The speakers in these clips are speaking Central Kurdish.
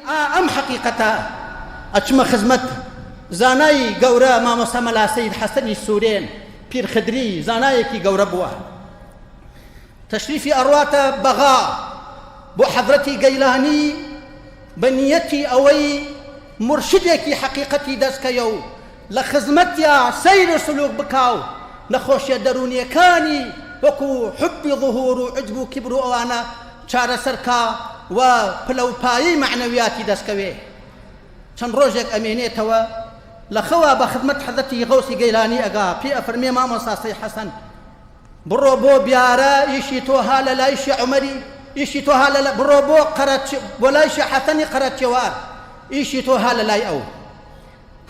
ئەم حەقیقەتە ئەچمە خزمەت زانای گەورە مامۆستا مەلا سەید حەسەنی سوورێن پیر خدری زانایەکی گەورە بووە تەشریفی ئەڕواتە بەغا بۆ حەضرەتی گەیلانی بە نیەتی ئەوەی مرشدێکی حەقیقەتی دەستکەیە و لە خزمەتیا سەیر و سلوک بکاو نەخۆشیە دەرونیەکانی وەکو حبی ظهور و عجب و کبر و ئەوانە چارەسەرکا و پلەپایی معنەویاتی دەستکەوێ چەند ڕۆژێک ئەمێنێتەوە لە خەوا بە خزمەت حەزەتی غەوسی گەیلانی ئەگا پێ ئەفەرمێ مامۆستا سەید حەسەن بڕۆ بۆ بیارە ئیشی تۆ ها لە لای شێخ عومەری ئیشی تۆ ها لە بڕۆ بۆ لای شێخ حەسەنی قەرەچێوار ئیشی تۆ ها لە لای ئەو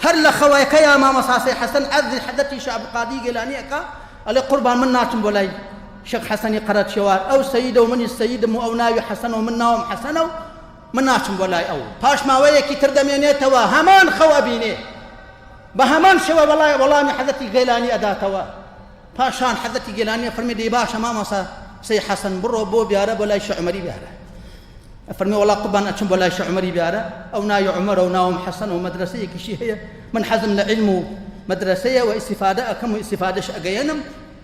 هەر لە خەوایەکەیە مامۆستا سەید حەسەن عەرزی حەزەتی شێخ عەبدولقادری گەیلانی ئەکا ئەڵێ قوربان من ناچم بۆ لای شێخ حەسەنی قەرەچێوار ئەو سەیدە و منی سەیدم و ئەو ناوی حەسەنە و من ناوم حەسەنە و من ناچم بۆ لای ئەو پاش ماوەیەکی تر دەمێنێتەوە هەمان خەوە بینێ بە هەمان شێوە وەڵامی حەزەتی گەیلانی ئەداتەوە پاشان حەزەتی گەیلانی فەرمێ دەی باشە مامۆستا سەید حەسەن بڕۆ بۆ بیارە بۆ لای شێخ عومەری بیارە فەرمێ وەڵا قوربان ئەچم بۆ لای شێخ عومەری بیارە ئەو ناوی عومەرە و ناوم حەسەنە و مەدرسەیەکیشی هەیە من حەزم لە عیلم و مەدرسەیە و ئیستیفادە ئەکەم و ئیستیفادەش ئەگەیەنم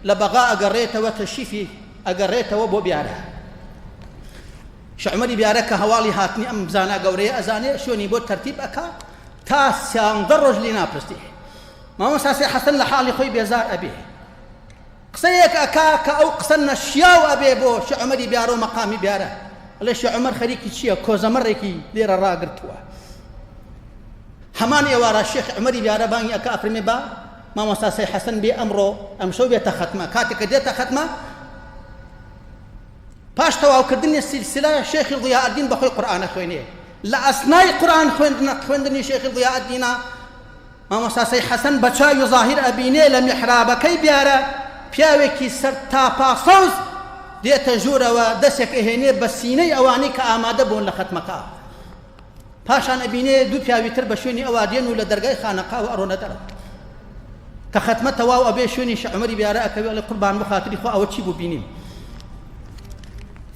لە بەغا ئەگەڕێتەوە تەشریفی ئەگەڕێتەوە بۆ بیارە شێخ عومەری بیارە کە هەواڵی هاتنی ئەم زانا گەورەیە ئەزانێ شوێنی بۆ تەرتیب ئەکا تا 13 ڕۆژ لێ ناپرسێ مامۆستا سەید حەسەن لە حاڵی خۆی بێزار ئەبێ قسەیەک ئەکا کە ئەو قسە نەشیاو ئەبێ بۆ شێخ عومەری بیارە و مەقامی بیارە ئەڵێ شێخ عومەر خەریکی چییە کۆزەمەڕێکی لێرە ڕاگرتووە هەمان ئێوارە شێخ عومەری بیارە بانگی ئەکا ئەفەرمێ با مامۆستا سەید حەسەن بێ ئەمڕۆ ئەمشەو بێتە خەتمە کاتێککە دێتە خەتمە پاش تەواوکردنی سیلسیلە شێخی ضیاءالدین بەخۆی قورئانە خوێنێ لە ئەسنای قورئان خوێندنی شێخی ضیاءالدینە مامۆستا سەید حەسەن بە چاوی زاهیر ئەبینێ لە میحرابەکەی بیارە پیاوێکی سەر تاپا سەوز دێتە ژوورەوە دەستێک ئەهێنێ بە سینەی ئەوانەی کە ئامادە بوون لە خەتمەکە پاشان ئەبینێ دوو پیاوی تر بە شوێنی ئەوا دێن و لە دەرگای خانەقاوە ئەڕۆنە دەرەوە کە خەتمە تەواو ئەبێ شوێنی شێخ عومەری بیارە ئەکەوێ لە قوربان بخاتری خۆ ئەوە چی بوو بینیم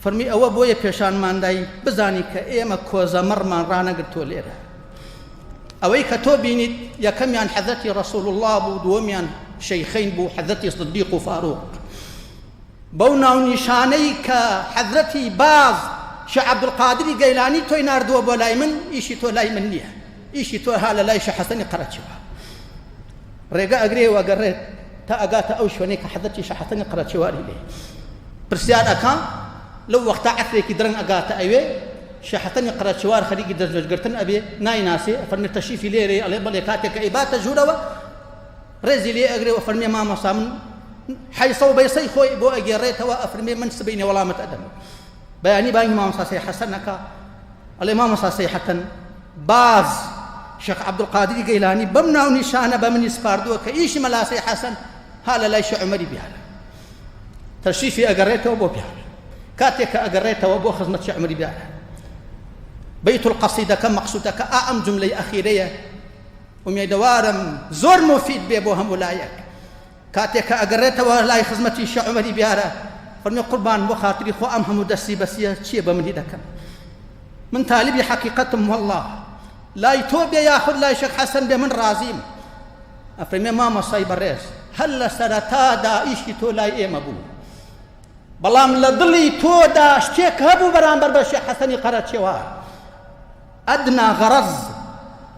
فەرمی ئەوە بۆیە پێشانماندای بزانی کە ئێمە کۆزەمەڕمان ڕانەگرتووە لێرە ئەوەی کە تۆ بینیت یەکەمیان حەزەتی ڕەسوول الله بوو دووەمیان شەیخەین بوو حەزەتی صدیق و فاروق بەو ناونیشانەی کە حەزەتی باز شێخ عەبدولقادری گەیلانی تۆی ناردووە بۆ لای من ئیشی تۆ لای من نییە ئیشی تۆ ها لە لای شێخ حەسەنی قەرەچێوار ڕێگە ئەگرێ و ئەگەڕێت تا ئەگاتە ئەو شوێنەی کە حەزەتی شێخ حەسەنی قەرەچێواری لێ پرسیار ئەکا لەو وەختە عەفرێکی درەنگ ئەگاتە ئەوێ شێخ حەسەنی قەرەچێوار خەریکی دەستێژگرتن ئەبێ نایناسێ فەرمێ تەشریفی لێرێ ئەڵێ بەڵێ کاتێککە ئەیباتە ژوورەوە ڕێزی لێ ئەگرێ و فەرمێ مامۆستا من حەیسە و بەیسەی خۆی بۆ ئەگێڕێتەوە ئەفەرمێ من سبەینێ وەڵامت ئەدەم بەیانی بانگی مامۆستا سەید حەسەن ئەکا ئەڵێ مامۆستا سەید حەسەن باز شێخ عەبدولقادری گەیلانی بەم ناونیشانە بە منی سپاردووە کە ئیشی مەلا سەید حەسەن ها لە لای شێخ عومەری بیارە تەشریفی ئەگەڕێتەوە بۆ بیارە کاتێککە ئەگەڕێتەوە بۆ خزمەت شێخ عومەری بیارە بەیت القەسیدەکە مەقسوودەکە ئەم جوملەی ئەخیرەیە ومیدوارم زۆر مفید بێ بۆ هەموو لایەک کاتێککە ئەگەڕێتەوە لای خزمەتی شێخ عومەری بیارە فەرمێ قوربان بۆ خاتری خۆ ئەم هەموو دەستی بەسیە چییە بە منی دەکەم من تالیبی حەقیقەتم والله لای تۆ بێ یاخود لای شێخ حەسەن بێ من ڕازیم ئەفەرمێ مامۆستای بەڕێز هەر لە سەرەتادا ئیشی تۆ لای ئێمە بوو بەڵام لە دڵی تۆدا شتێک هەبوو بەرامبەر بە شێخ حەسەنی قەرەچێوار ئەدنا غەرەز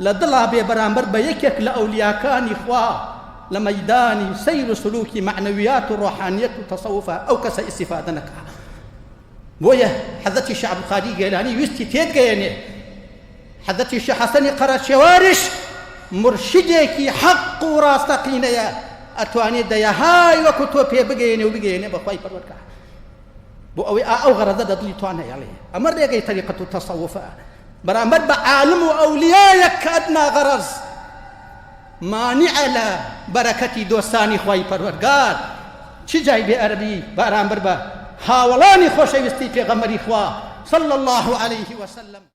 لە دڵا بێ بەرامبەر بە یەکێک لە ئەولیاکانی خوا لە مەیدانی سەیر و سلووکی معنەویات و ڕۆحانیەت و تەسەووفە ئەو کەسە ئیستیفادە نەکا بۆیە حەزەتی شێخ عەبدولقادری گەیلانی ویستی تێتگەیەنێ حەزەتی شێخ حەسەنی قەرەچێواریش مرشدێکی حەق و ڕاستەقینەیە ئەتوانێت دەیەهای وەکو تۆ پێ بگەیەنێ و بگەیەنێ بەخوای پەروەردگار بۆ ئەوەی ئەو غەرەزە دەدڵی توان هەیەڵێ ئەمە ڕێگەی تەریقەت و تەسەووفە بەرامبەر بە عالم و ئەولیایەک کە ئەدنا غەرەز مانیعە لە بەرەکەتی دۆستانی خوای پەروەردگار چ جای بێ ئەرەبی بەرامبەر بە هاوڵانی خۆشەویستی پێغەمبەری خوا صلی الله عليه وسلم